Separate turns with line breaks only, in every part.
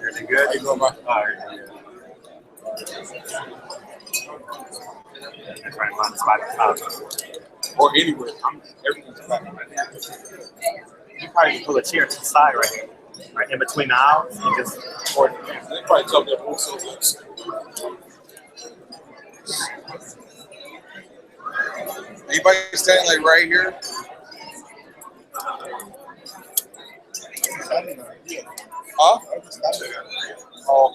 Really good. You go by fire. I'm trying to find a spot at the top. Or anywhere. Everything's flat right now. You probably can pull a chair to the side right here. Right in between the aisles and just or
They probably tell me also this. Anybody standing like right here? Huh? Oh.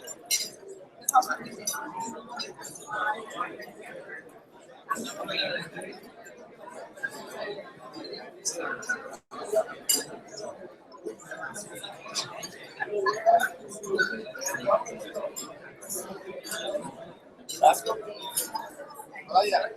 Oh yeah.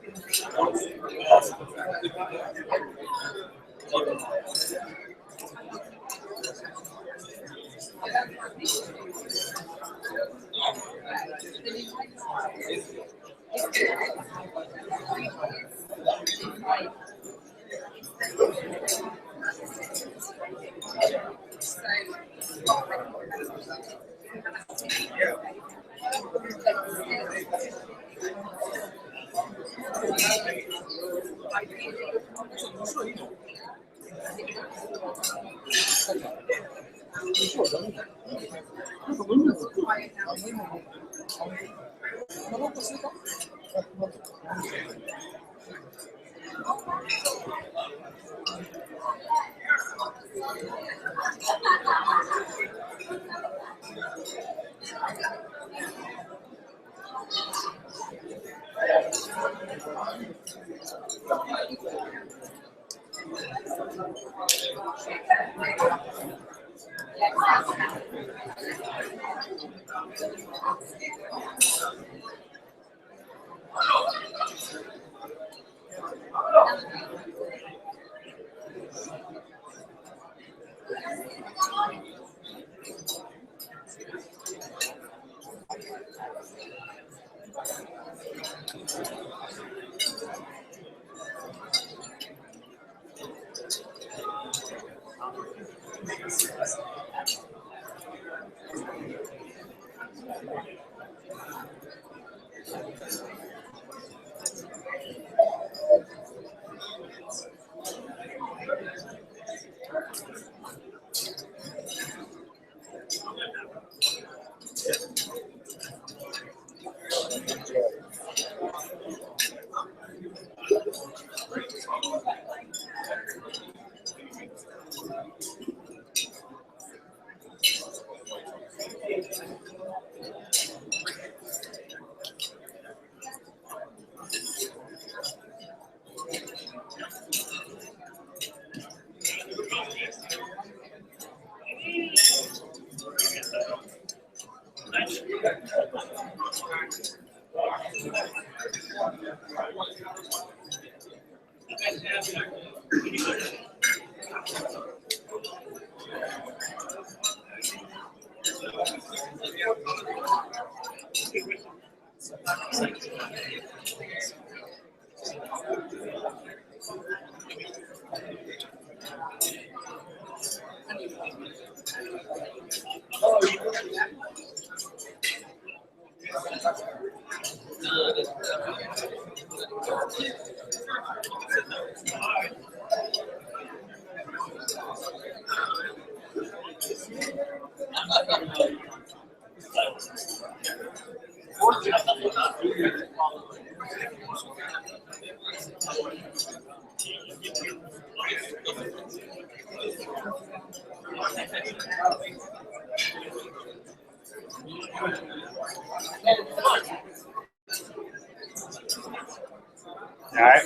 All right.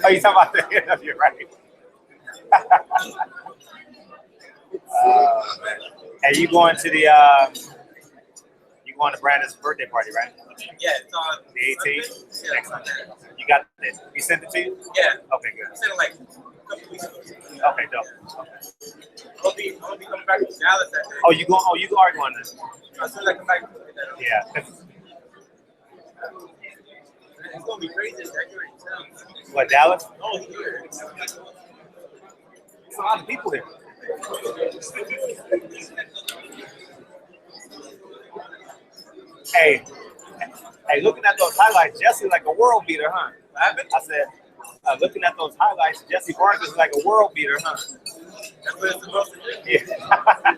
Oh, you talking about the end? You're right. Hey, you going to the you going to Brandon's birthday party, right?
Yeah, it's on
The 18th.
Yeah.
Next Sunday. You got it. He sent it to you?
Yeah.
Okay, good.
I sent it like a couple weeks ago.
Okay, dope.
I'll be coming back to Dallas that day.
Oh, you going? Oh, you are going to?
As soon as I come back,
Yeah.
it's gonna be crazy. It's accurate.
What, Dallas?
Oh, here.
There's a lot of people here. Hey, looking at those highlights, Jesse like a world beater, huh? I said, looking at those highlights, Jesse Vargas is like a world beater, huh?
That's what it's supposed to do.
Yeah.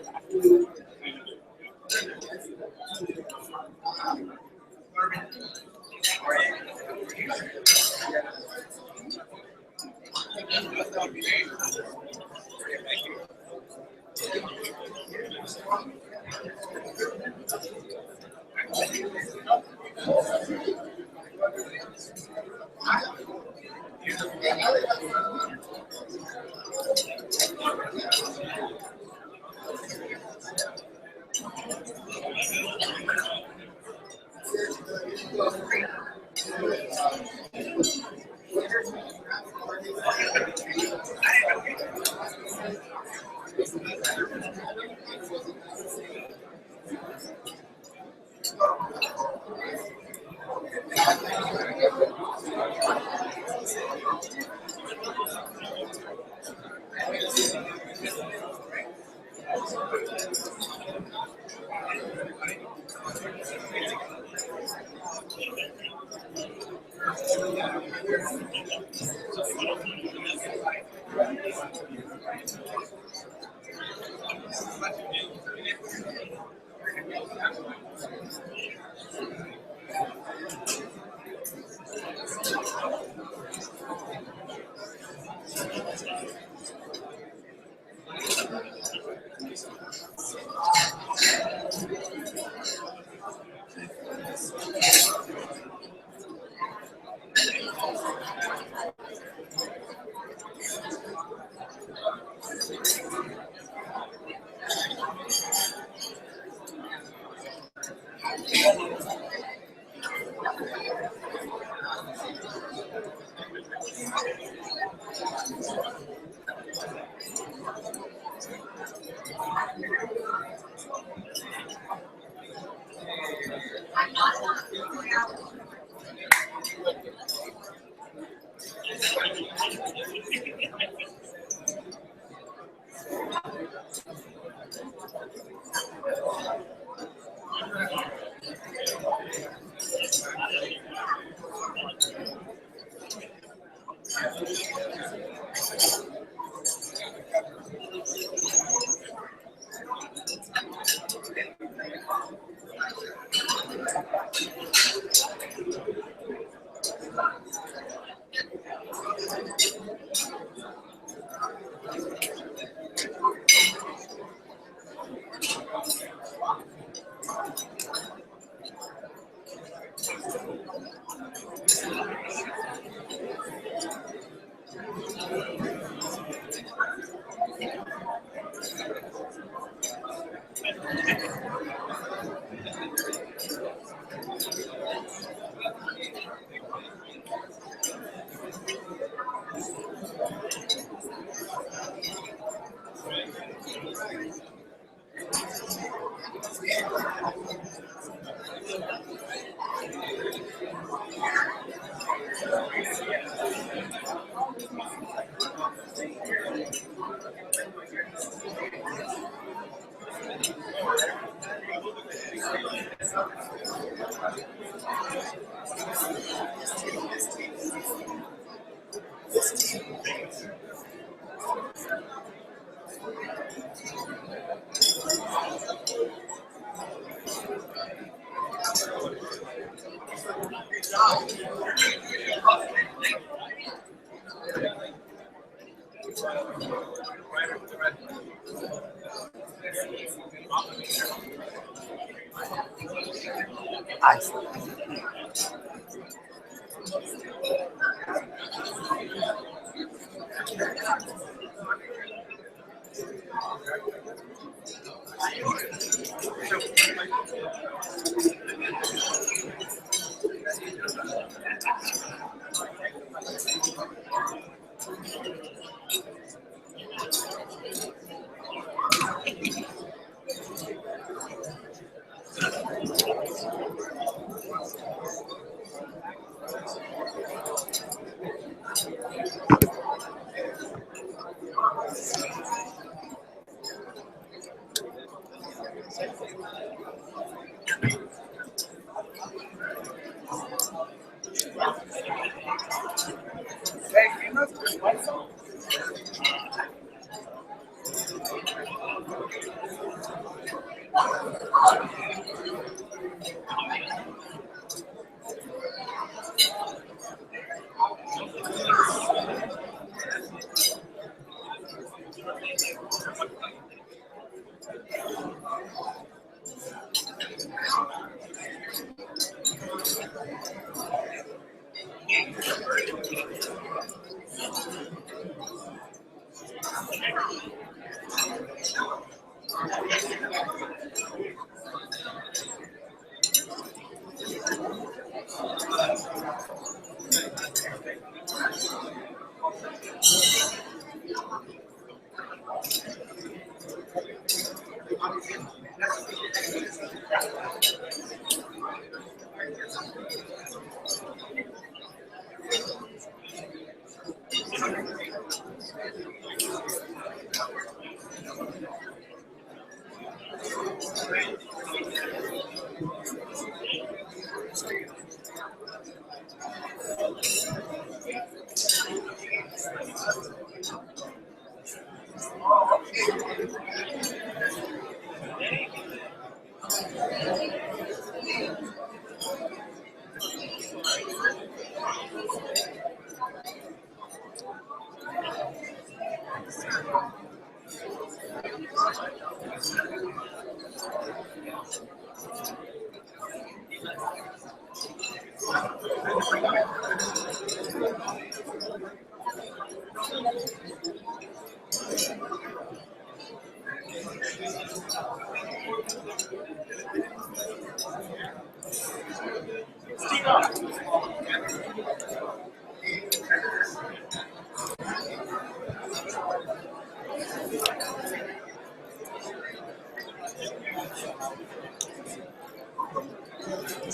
I see.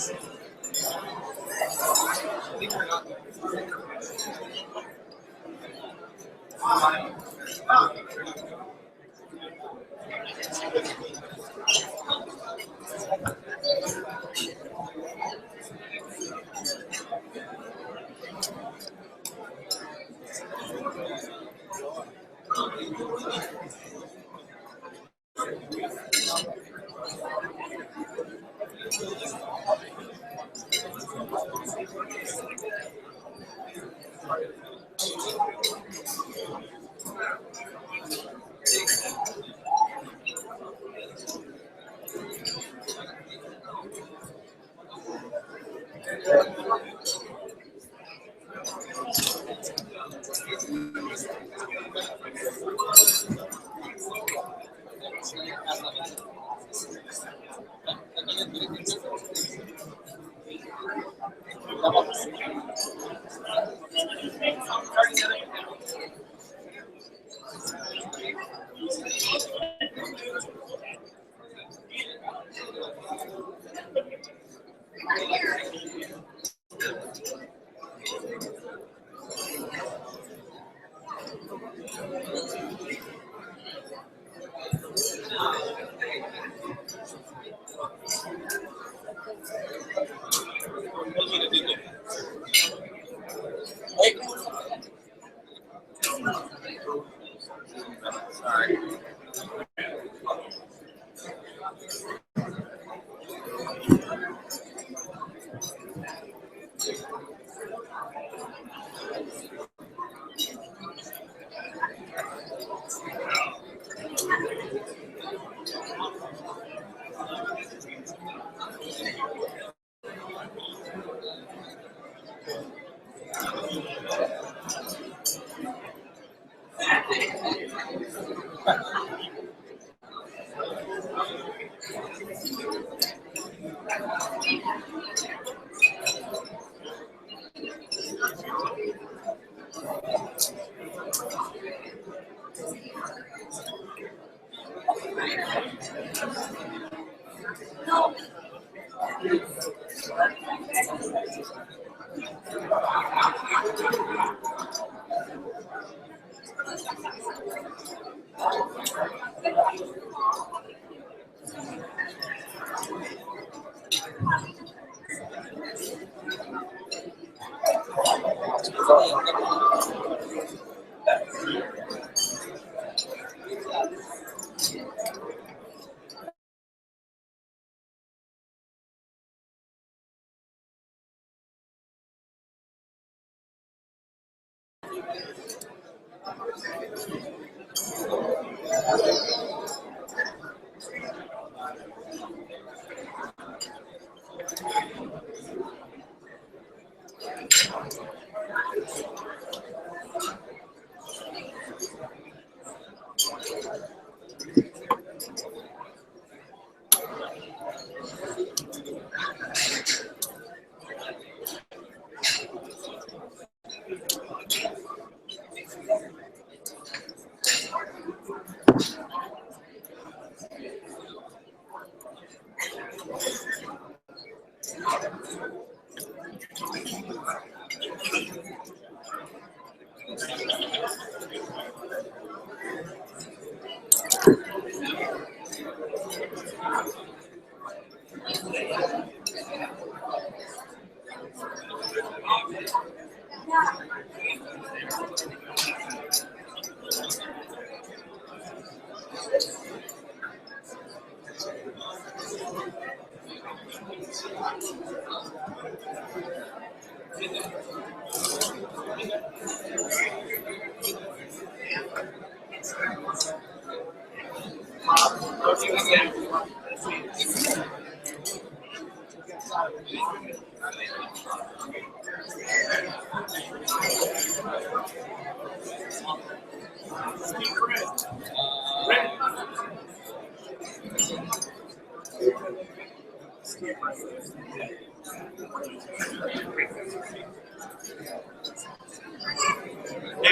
Hey,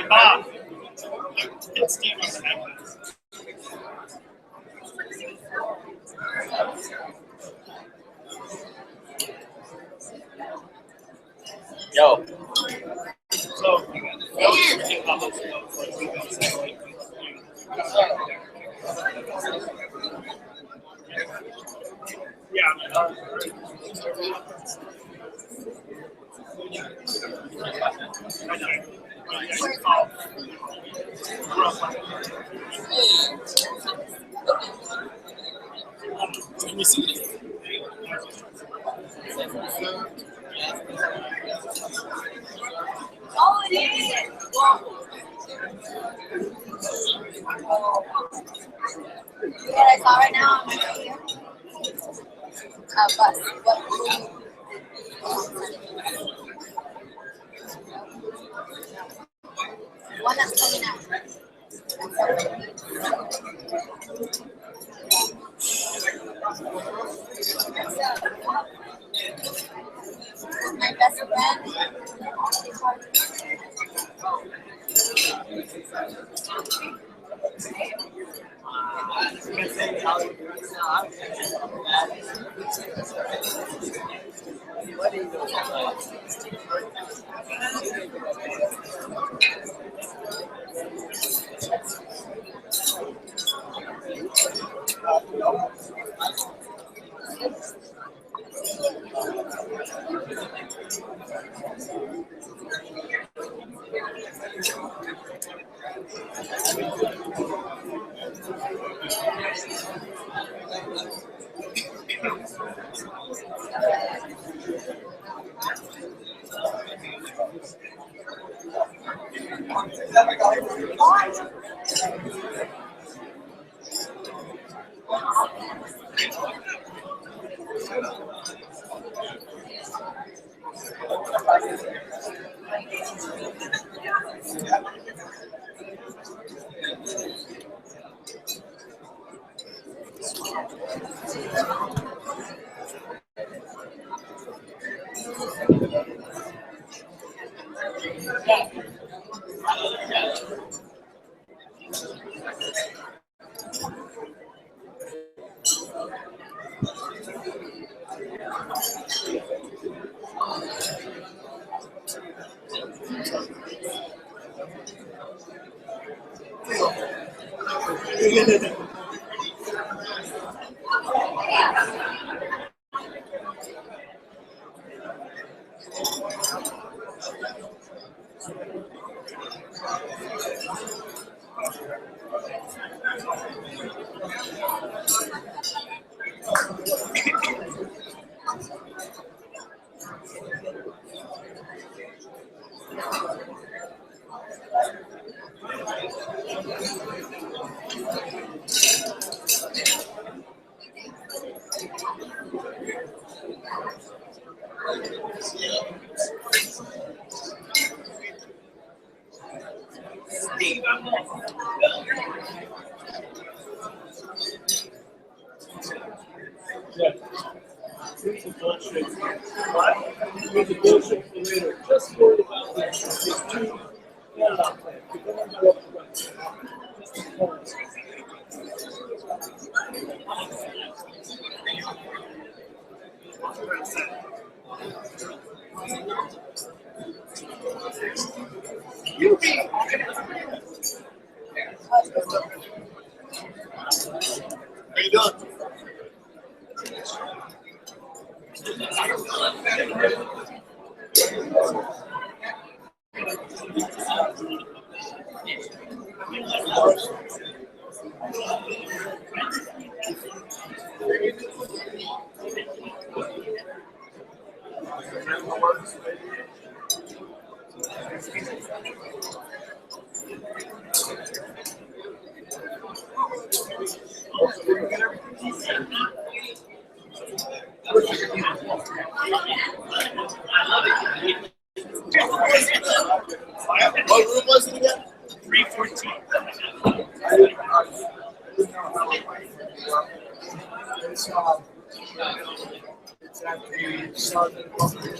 Bob. It's Steve on the headlines.
Yo.
So, can you see it?
Oh, it is. What I saw right now, I'm right here. Bus. One that's coming out. My best friend.
Yeah. It's a bullshit. But it's a bullshit for later. Just worry about this. It's too. Yeah. People don't know what to do. Just the points. You be. How you doing? What room was it again? 314. It's at the Southern Public.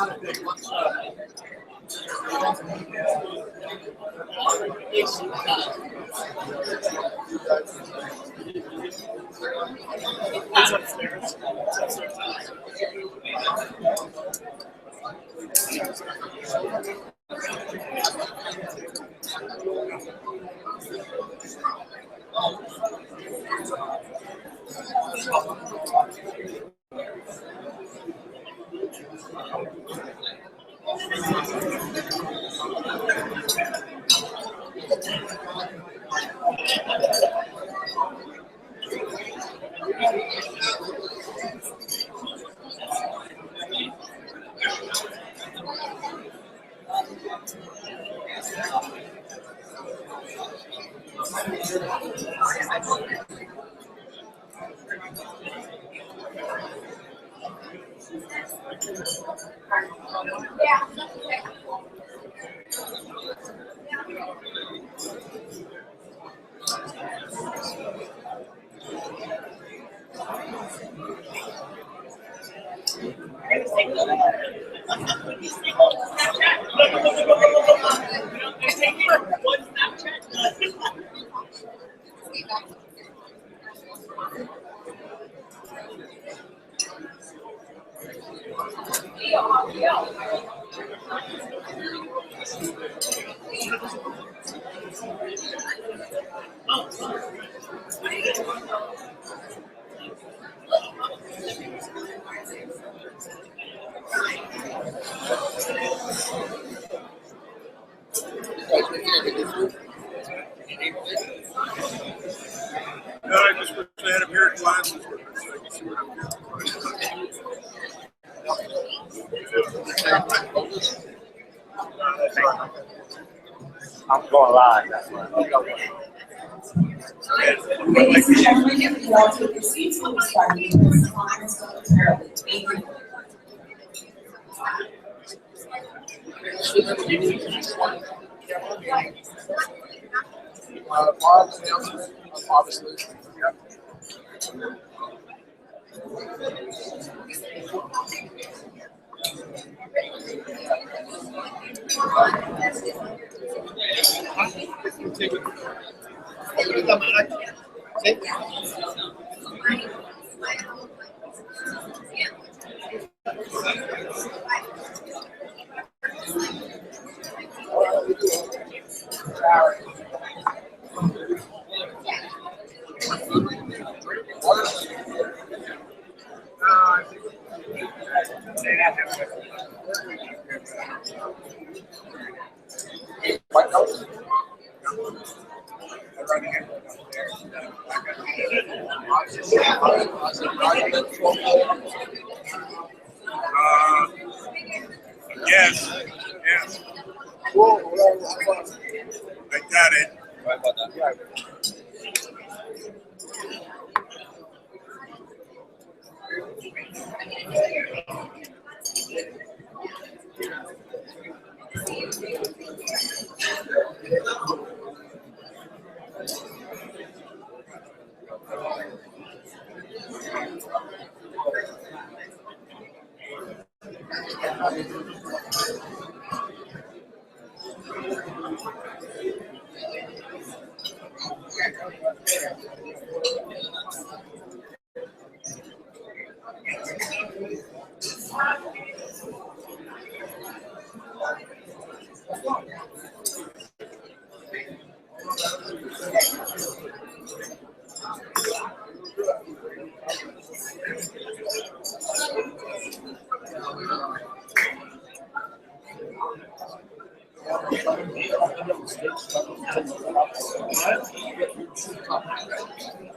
It's upstairs. It's upstairs.
No, I just wish I had a pair of glasses.
I'm going live. That's why.
Ladies and gentlemen, if you all take your seats, we'll be starting this conference momentarily. Thank you.
Bob's announcement, obviously. Yep. White House.
Yes, yes. I got it.
Right about that.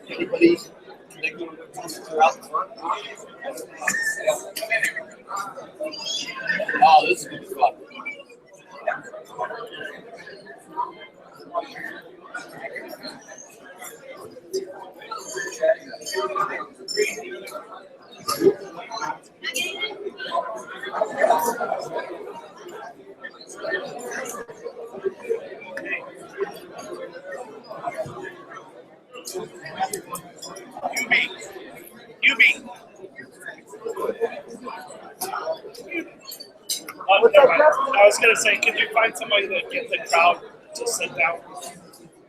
Anybody connected with the passenger out front? Oh, this is gonna be fun. Never mind. I was gonna say, could you find somebody that get the crowd to sit down?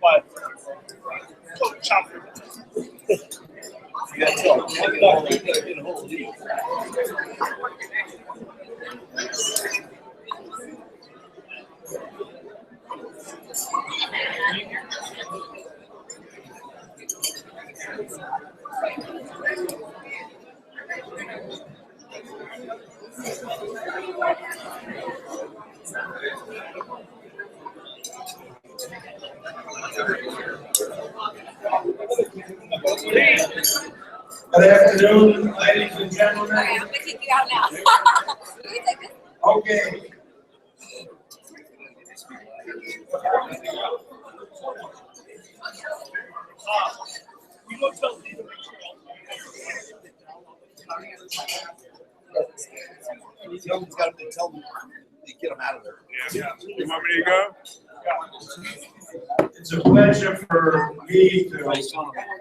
But chop your
You gotta tell them. You gotta get a hold of you.
Good afternoon, ladies and gentlemen.
Okay, I'm gonna kick you out now. Can we take this?
Okay.
You go tell Steve.
Someone's got to tell them to get them out of there.
Yeah. You want me to go?
It's a pleasure for me to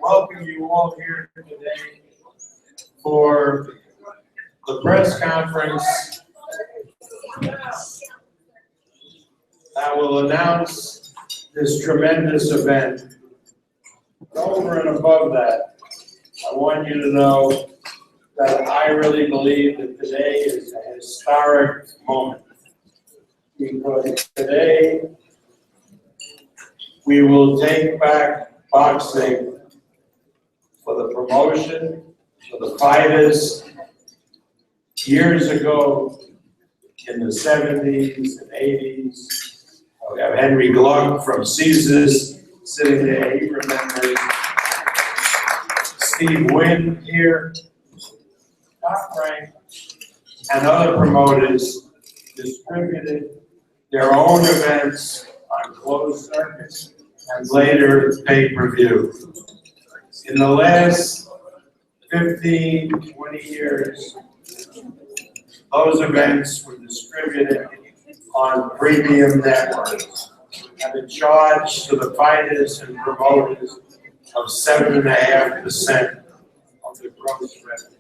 welcome you all here today for the press conference that will announce this tremendous event. Over and above that, I want you to know that I really believe that today is a historic moment. Because today, we will take back boxing for the promotion, for the fighters. Years ago, in the 70s and 80s, we have Henry Gluck from Caesars sitting there, he remembers. Steve Wynn here, Top Rank, and other promoters distributed their own events on closed circuits and later pay-per-view. In the last 15, 20 years, those events were distributed on premium networks at a charge to the fighters and promoters of 7.5% of the gross revenue.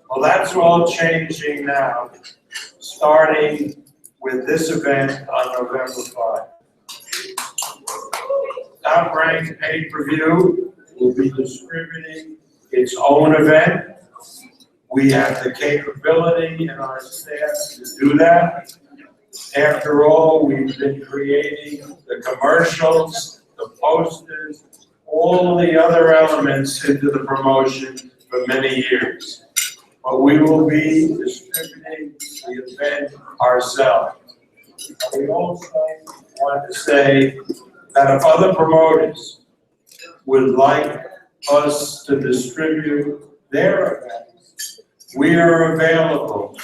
Well, that's all changing now, starting with this event on November 5. Top Rank pay-per-view will be distributing its own event. We have the capability in our staff to do that. After all, we've been creating the commercials, the posters, all the other elements into the promotion for many years. But we will be distributing the event ourselves. We also want to say that if other promoters would like us to distribute their events, we are available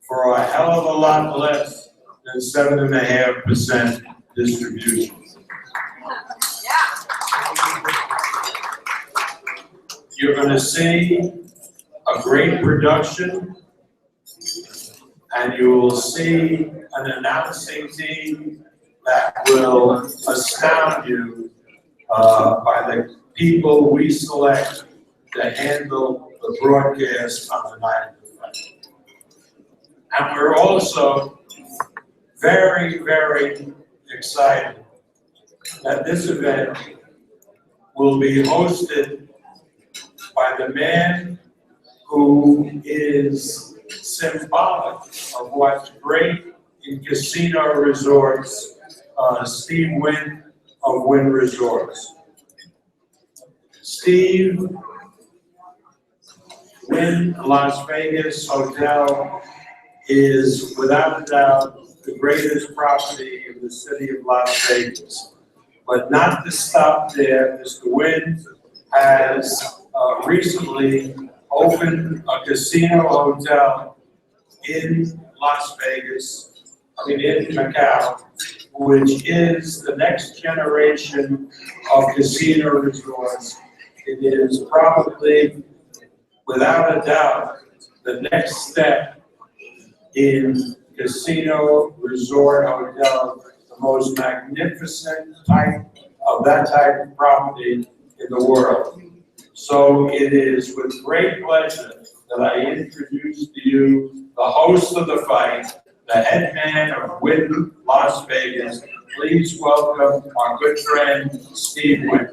for a hell of a lot less than 7.5% distribution. You're going to see a great production, and you will see an announcing team that will astound you by the people we select to handle the broadcast on the night of the fight. And we're also very, very excited that this event will be hosted by the man who is symbolic of what's great in casino resorts, Steve Wynn of Wynn Resorts. Steve Wynn Las Vegas Hotel is without a doubt the greatest property in the city of Las Vegas. But not to stop there, Mr. Wynn has recently opened a casino hotel in Las Vegas, in Macau, which is the next generation of casino resorts. It is probably, without a doubt, the next step in casino resort hotel, the most magnificent type of that type of property in the world. So it is with great pleasure that I introduce to you the host of the fight, the head man of Wynn, Las Vegas. Please welcome our good friend, Steve Wynn.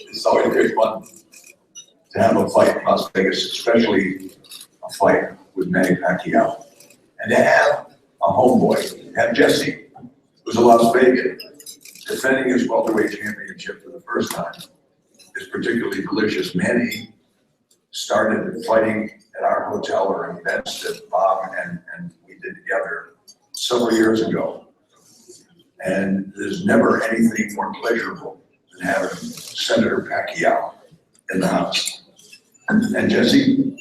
It's always great fun to have a fight in Las Vegas, especially a fight with Manny Pacquiao. And to have a homeboy, have Jesse, who's a Las Vegan, defending his welterweight championship for the first time is particularly delicious. Manny started fighting at our hotel or events that Bob and we did together several years ago. And there's never anything more pleasurable than having Senator Pacquiao in the house. And Jesse,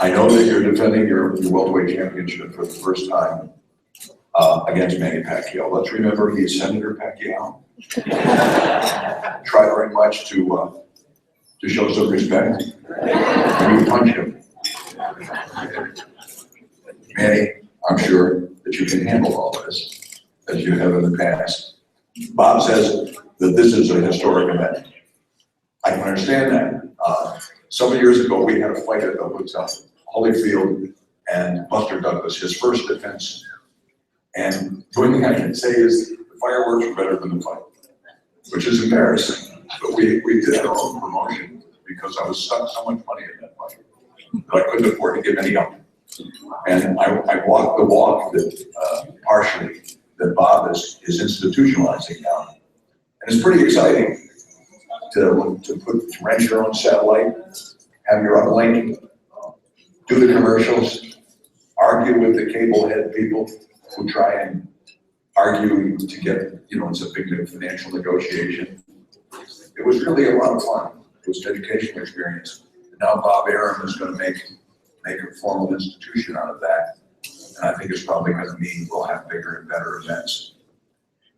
I know that you're defending your welterweight championship for the first time against Manny Pacquiao. Let's remember he's Senator Pacquiao. Try very much to show some respect. And you punch him. Manny, I'm sure that you can handle all this as you have in the past. Bob says that this is a historic event. I can understand that. Several years ago, we had a fight at the hotel, Holyfield and Buster Douglas, his first defense. And the only thing I can say is the fireworks were better than the fight, which is embarrassing. But we did our own promotion because I was stuck so much money in that fight that I couldn't afford to give any up. And I walked the walk that partially that Bob is institutionalizing now. And it's pretty exciting to rent your own satellite, have your uplink, do the commercials, argue with the cable head people who try and argue to get, it's a big financial negotiation. It was really a lot of fun. It was an educational experience. And now Bob Arum is going to make a formal institution out of that. And I think it's probably going to mean we'll have bigger and better events.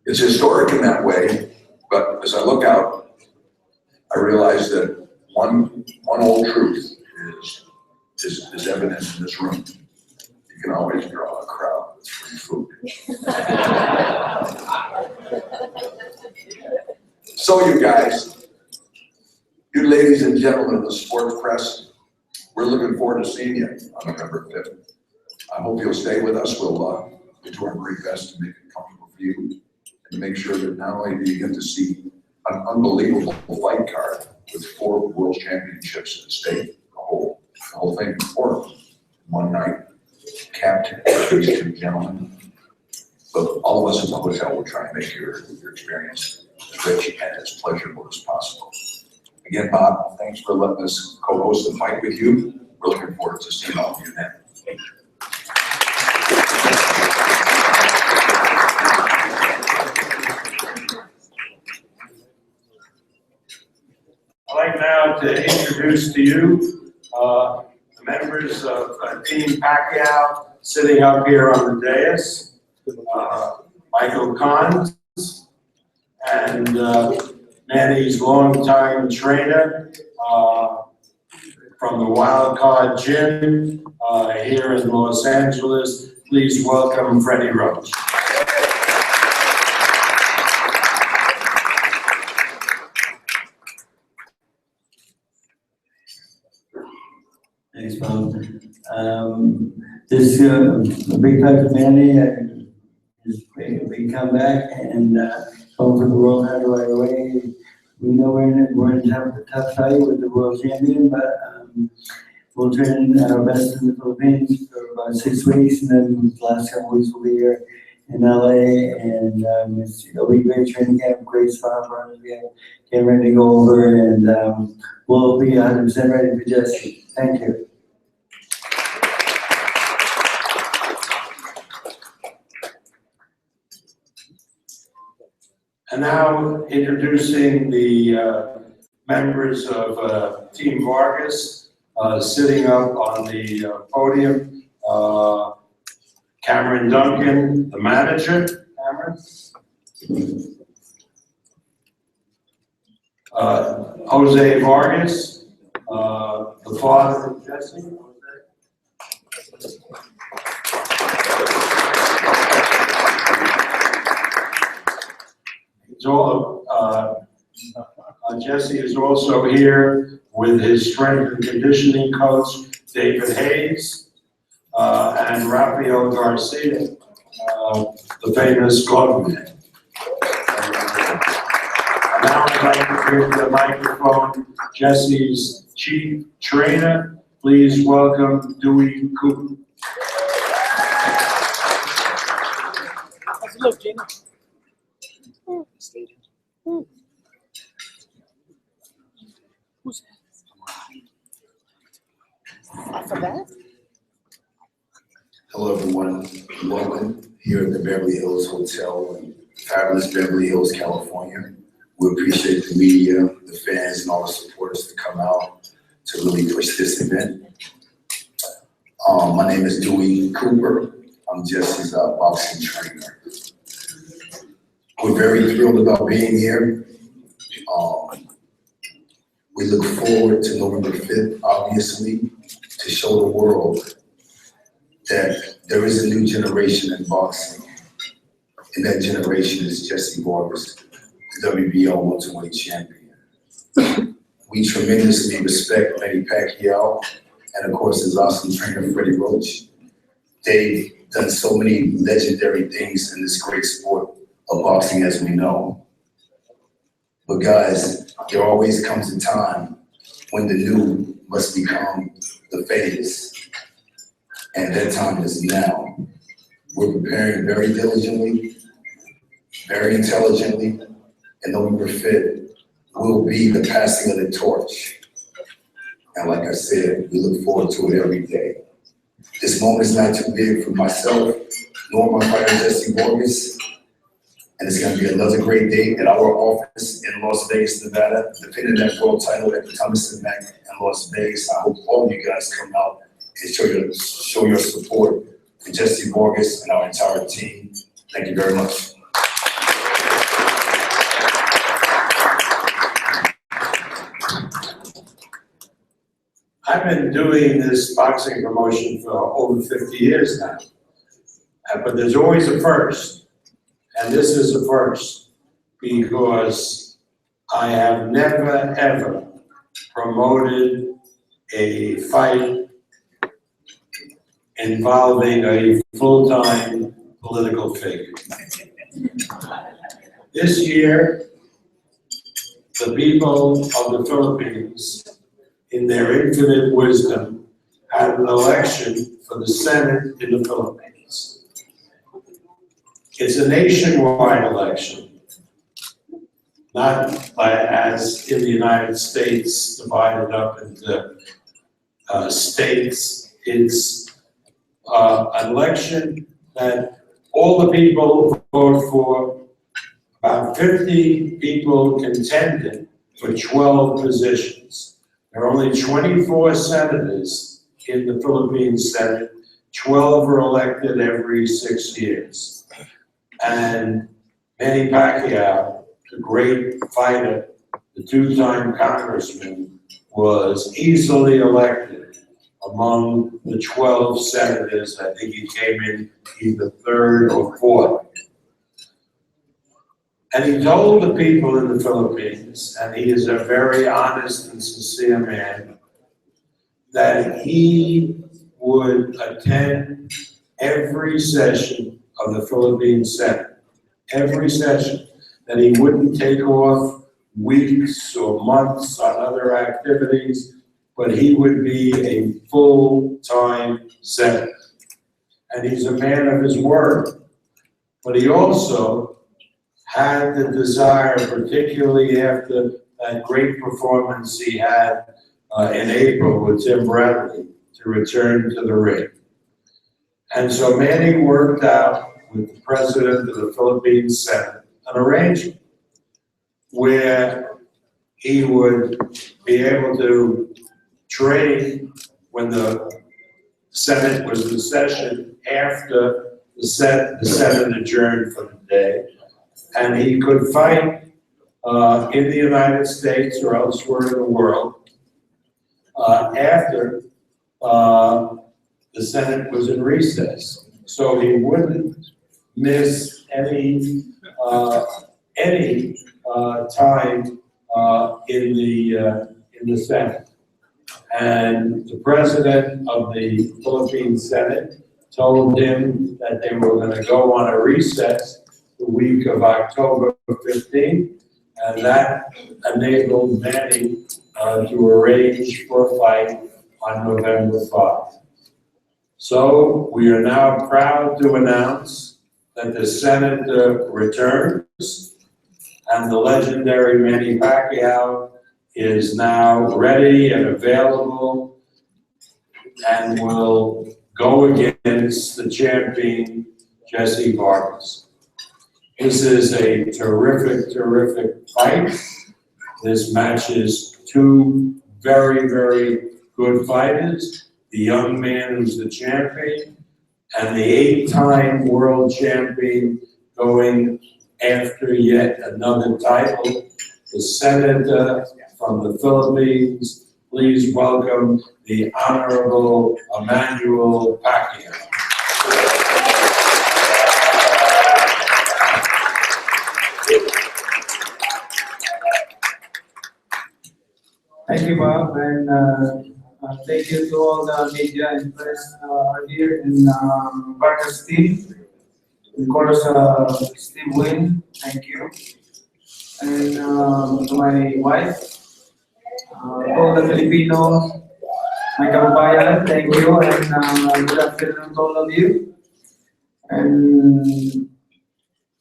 It's historic in that way, but as I look out, I realize that one old truth is evident in this room. You can always draw a crowd with free food. So you guys, you ladies and gentlemen of the sports press, we're looking forward to seeing you on November 5th. I hope you'll stay with us. We'll do our very best to make it comfortable for you and make sure that not only do you get to see an unbelievable fight card with 4 world championships in the state, the whole thing before one night, capped, ladies and gentlemen. But all of us in the hotel will try and make your experience as rich and as pleasurable as possible. Again, Bob, thanks for letting us co-host the fight with you. We're looking forward to seeing all of you then.
I'd like now to introduce to you the members of Team Pacquiao sitting up here on the dais. Michael Kahn and Manny's longtime trainer from the Wild Card Gym here in Los Angeles. Please welcome Freddie Roach.
Thanks, Bob. This is a big fight for Manny. His big comeback and going for the world title right away. We know we're in a tough fight with the world champion, but we'll train our best in the Philippines for about 6 weeks, and then the last couple weeks we'll be here in LA, and it'll be a great training camp, great spot for us. We get ready to go over, and we'll be 100% ready for Jesse. Thank you.
And now introducing the members of Team Vargas sitting up on the podium. Cameron Duncan, the manager. Cameron. Jose Vargas, the father of Jesse. Jesse is also here with his strength and conditioning coach, David Hayes, and Rafael Garcia, the famous glove man. Now I'd like to give the microphone Jesse's chief trainer. Please welcome Dewey Cooper.
How's it look, Gina? Who's that?
Hello, everyone. Welcome here at the Beverly Hills Hotel in fabulous Beverly Hills, California. We appreciate the media, the fans, and all the supporters to come out to really push this event. My name is Dewey Cooper. I'm Jesse's boxing trainer. We're very thrilled about being here. We look forward to November 5th, obviously, to show the world that there is a new generation in boxing. And that generation is Jesse Vargas, the WBO welterweight champion. We tremendously respect Manny Pacquiao, and of course his awesome trainer, Freddie Roach. They've done so many legendary things in this great sport of boxing, as we know. But guys, there always comes a time when the new must become the famous. And that time is now. We're preparing very diligently, very intelligently, and November 5th will be the passing of the torch. And like I said, we look forward to it every day. This moment is not too big for myself, nor my fighter Jesse Vargas. And it's going to be another great day at our office in Las Vegas, Nevada, defending that world title at the Thomas & Mack in Las Vegas. I hope all of you guys come out and show your support for Jesse Vargas and our entire team. Thank you very much.
I've been doing this boxing promotion for over 50 years now, but there's always a first, and this is a first, because I have never, ever promoted a fight involving a full-time political figure. This year, the people of the Philippines, in their infinite wisdom, had an election for the Senate in the Philippines. It's a nationwide election, not as in the United States, divided up into states. It's an election that all the people vote for. About 50 people contended for 12 positions. There are only 24 senators in the Philippine Senate. 12 are elected every 6 years. And Manny Pacquiao, the great fighter, the two-time congressman, was easily elected among the 12 senators. I think he came in either third or fourth. And he told the people in the Philippines, and he is a very honest and sincere man, that he would attend every session of the Philippine Senate, every session, that he wouldn't take off weeks or months on other activities, but he would be a full-time senator. And he's a man of his word. But he also had the desire, particularly after that great performance he had in April with Tim Bradley, to return to the ring. And so Manny worked out with the president of the Philippine Senate an arrangement where he would be able to train when the Senate was in session after the Senate adjourned for the day. And he could fight in the United States or elsewhere in the world after the Senate was in recess. So he wouldn't miss any any time in the Senate. And the president of the Philippine Senate told him that they were going to go on a recess the week of October 15th, and that enabled Manny to arrange for a fight on November 5th. So we are now proud to announce that the Senate returns, and the legendary Manny Pacquiao is now ready and available and will go against the champion, Jesse Vargas. This is a terrific, terrific fight. This matches two very, very good fighters. The young man who's the champion and the 8-time world champion going after yet another title. The senator from the Philippines, please welcome the Honorable Emmanuel Pacquiao.
Thank you, Bob, and thank you to all the media and press here in Vargas team. Of course, Steve Wynn, thank you. And to my wife, all the Filipinos, my kababayan, thank you, and good afternoon to all of you. And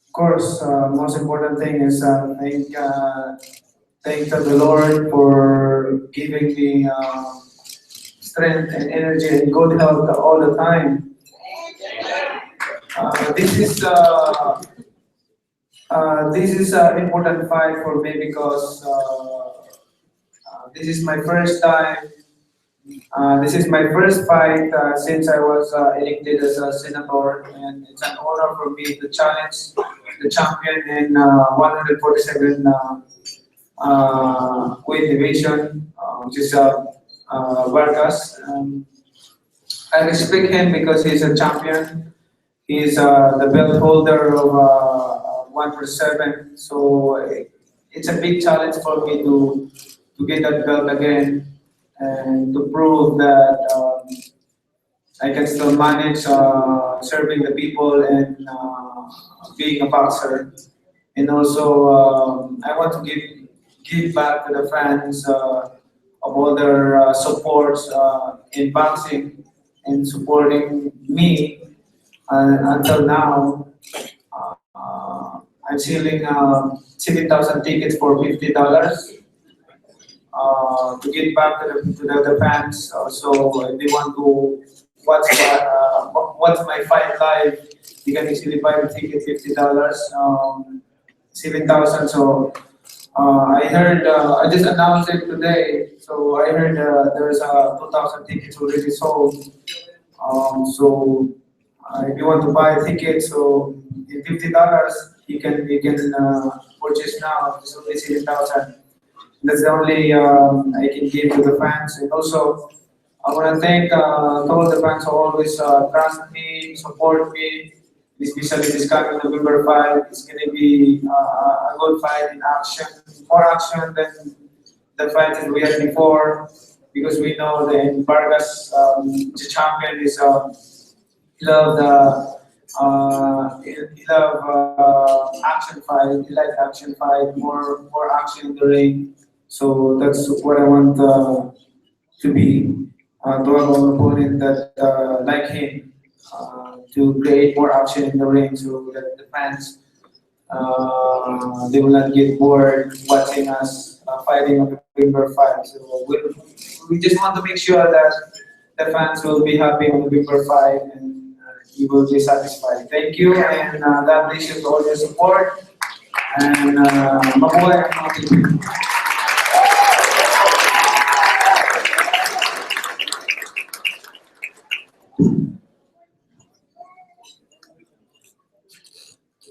of course, most important thing is thank the Lord for giving me strength and energy and good health all the time. This is an important fight for me because this is my first time. This is my first fight since I was elected as a senator, and it's an honor for me to challenge the champion in 147 weight division, which is Vargas. I respect him because he's a champion. He's the belt holder of 147, so it's a big challenge for me to get that belt again and to prove that I can still manage serving the people and being a boxer. And also, I want to give back to the fans of all their supports in boxing and supporting me until now. I'm selling 7,000 tickets for $50 to give back to the fans. So if they want to watch my fight live, you can easily buy the ticket $50, 7,000. So I heard, I just announced it today. So I heard there's 2,000 tickets already sold. So if you want to buy a ticket, so in $50, you can purchase now. It's only 7,000. That's the only I can give to the fans. And also, I want to thank all the fans who always trust me, support me, especially this coming November 5. It's going to be a good fight in action, more action than the fight that we had before, because we know that in Vargas, the champion is he love action fight. He likes action fight, more action in the ring. So that's what I want to be, to have an opponent that like him, to create more action in the ring so that the fans, they will not get bored watching us fighting on November 5. So we just want to make sure that the fans will be happy on November 5 and you will be satisfied. Thank you, and God bless you for all your support. And mabuhay ang mga Pilipino.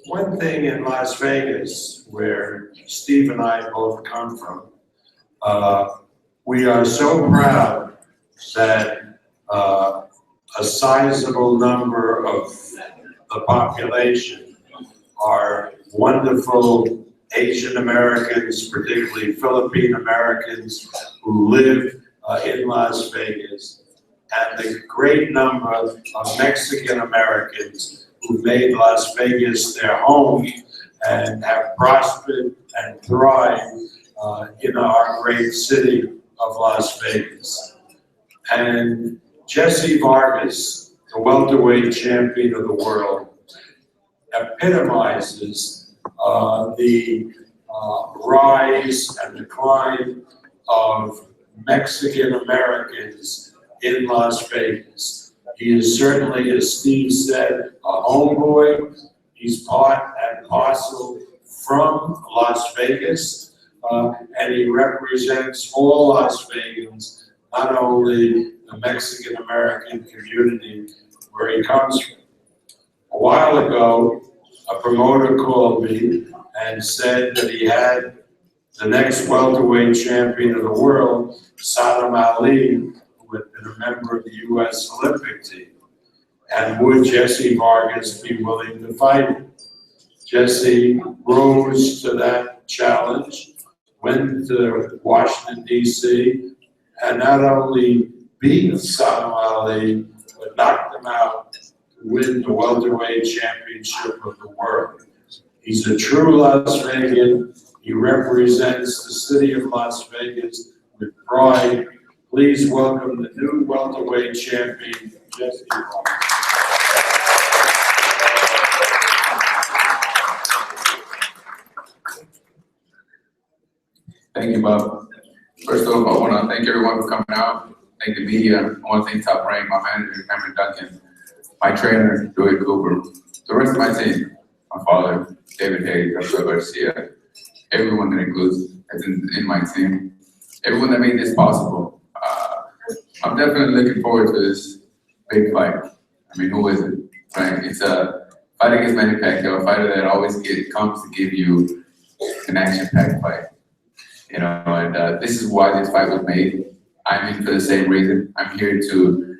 One thing in Las Vegas, where Steve and I both come from, we are so proud that a sizable number of the population are wonderful Asian Americans, particularly Philippine Americans who live in Las Vegas, and the great number of Mexican Americans who made Las Vegas their home and have prospered and thrived in our great city of Las Vegas. And Jesse Vargas, the welterweight champion of the world, epitomizes the rise and decline of Mexican Americans in Las Vegas. He is certainly, as Steve said, a homeboy. He's part and parcel from Las Vegas, and he represents all Las Vegans, not only the Mexican American community where he comes from. A while ago, a promoter called me and said that he had the next welterweight champion of the world, Saddam Ali, who had been a member of the U.S. Olympic team. And would Jesse Vargas be willing to fight him? Jesse rose to that challenge, went to Washington, D.C., and not only beat Saddam Ali, but knocked him out to win the welterweight championship of the world. He's a true Las Vegan. He represents the city of Las Vegas with pride. Please welcome the new welterweight champion, Jesse Vargas.
Thank you, Bob. First off, I want to thank everyone for coming out. Thank the media. I want to thank Top Rank, my manager, Cameron Duncan, my trainer, Joey Cooper, the rest of my team, my father, David Hayes, Rafael Garcia, everyone that includes that's in my team, everyone that made this possible. I'm definitely looking forward to this big fight. I mean, who is it, right? It's a fight against Manny Pacquiao, a fighter that always comes to give you an action-packed fight. You know, and this is why this fight was made. I'm in for the same reason. I'm here to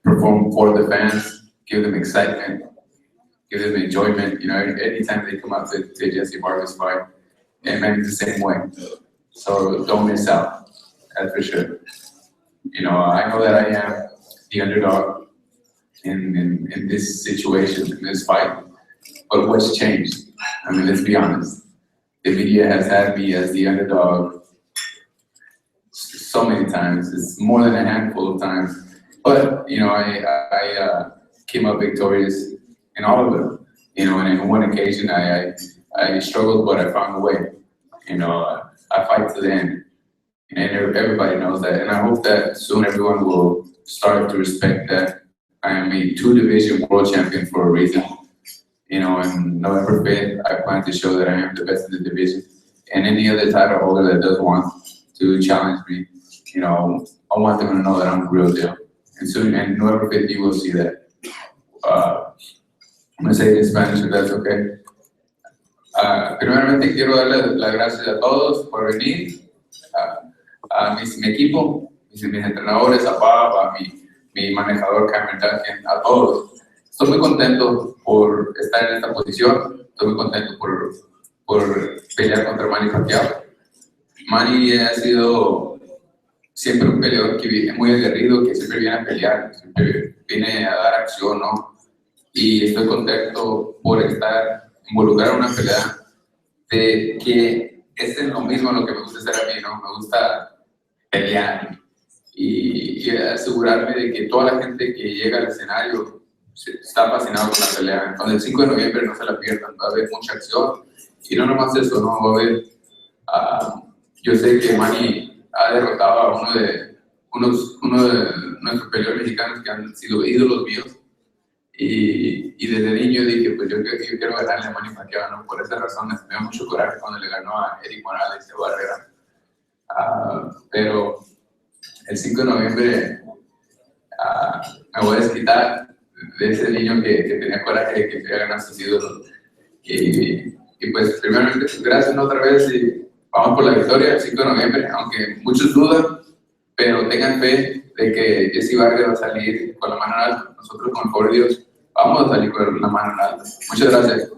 perform for the fans, give them excitement, give them enjoyment. You know, anytime they come out to Jesse Vargas fight, and man, it's the same way. So don't miss out, that's for sure. You know, I know that I am the underdog in this situation, in this fight, but what's changed? I mean, let's be honest. The media has had me as the underdog so many times. It's more than a handful of times. But, you know, I came up victorious in all of them. You know, and in one occasion, I struggled, but I found a way. You know, I fight to the end. And everybody knows that. And I hope that soon everyone will start to respect that I am a two-division world champion for a reason. You know, and November 5th, I plan to show that I am the best in the division. And any other title holder that does want to challenge me, you know, I want them to know that I'm the real deal. And soon, and November 5th, you will see that. I'm going to say it in Spanish, if that's okay. Primeramente, quiero darle las gracias a todos por venir, a mi equipo, mis entrenadores, a Bob, a mi manejador Cameron Duncan, a todos. Estoy muy contento por estar en esta posición, estoy muy contento por pelear contra Manny Pacquiao. Manny ha sido siempre un peleador que muy aguerrido, que siempre viene a pelear, siempre viene a dar acción, ¿no? Y estoy contento por estar involucrado en una pelea de que es lo mismo lo que me gusta hacer a mí, ¿no? Me gusta pelear y asegurarme de que toda la gente que llega al escenario está fascinado con la pelea. Entonces el 5 de noviembre no se la pierdan, va a haber mucha acción y no nomás eso, ¿no? Va a haber, yo sé que Manny ha derrotado a uno de nuestros peleadores mexicanos que han sido ídolos míos y desde niño dije, pues yo quiero ganarle a Manny Pacquiao, ¿no? Por esa razón me dio mucho coraje cuando le ganó a Eric Morales de Barrera. Pero el 5 de noviembre me voy a desquitar de ese niño que tenía coraje de que quería ganar sus ídolos. Y pues, primeramente, gracias otra vez y vamos por la victoria el 5 de noviembre, aunque muchos dudan, pero tengan fe de que Jesse Vargas va a salir con la mano en alto. Nosotros, con el favor de Dios, vamos a salir con la mano en alto. Muchas gracias.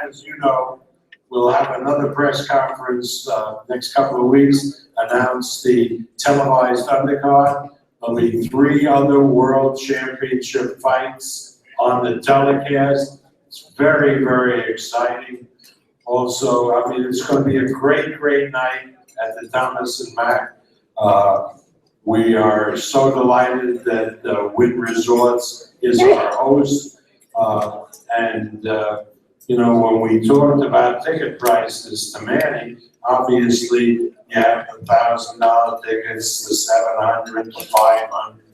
as you know, we'll have another press conference, next couple of weeks, announce the televised undercard. There'll be 3 other world championship fights on the telecast. It's very, very exciting. Also, I mean, it's going to be a great, great night at the Thomas and Mack. We are so delighted that Wynn Resorts is our host. You know, when we talked about ticket prices to Manny, obviously you have the $1,000 tickets, the 700, the 500,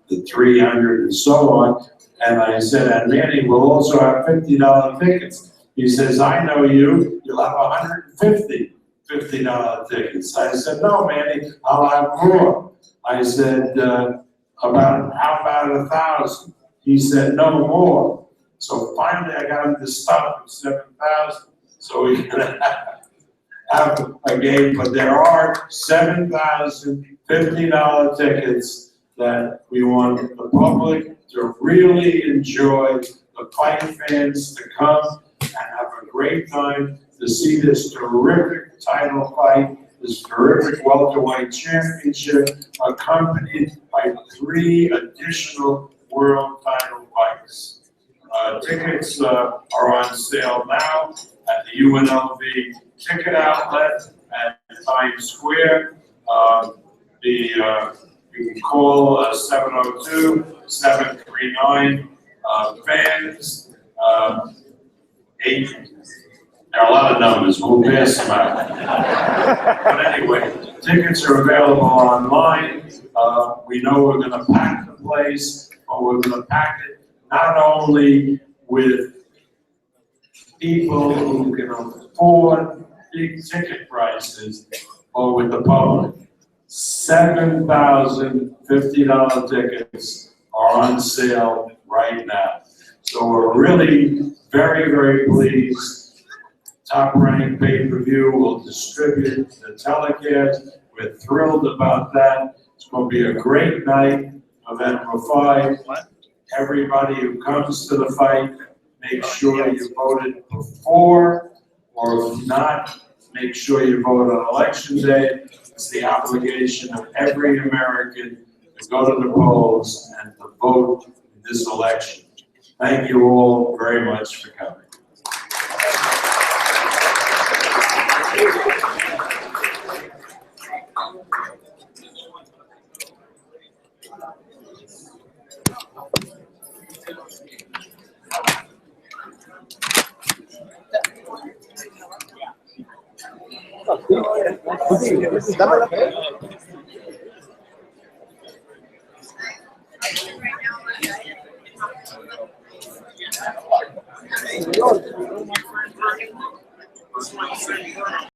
the 300, and so on. And I said, and Manny will also have $50 tickets. He says, I know you, you'll have 150 $50 tickets. I said, no, Manny, I'll have more. I said, how about 1,000? He said, no more. So finally, I got him to stop at 7,000, so we can have a game. But there are 7,000 $50 tickets that we want the public to really enjoy, the fight fans to come and have a great time to see this terrific title fight, this terrific welterweight championship, accompanied by 3 additional world title fights. Tickets are on sale now at the UNLV ticket outlet at Times Square. You can call 702-739 fans. There are a lot of numbers, we'll pass them out. But anyway, tickets are available online. We know we're gonna pack the place, but we're gonna pack it not only with people who can afford big ticket prices, but with the public. 7,000 $50 tickets are on sale right now. So we're really very, very pleased. Top Rank pay-per-view will distribute the telecast. We're thrilled about that. It's going to be a great night, November 5. Everybody who comes to the fight, make sure you voted before, or if not, make sure you vote on election day. It's the obligation of every American to go to the polls and to vote in this election. Thank you all very much for coming.
Right now,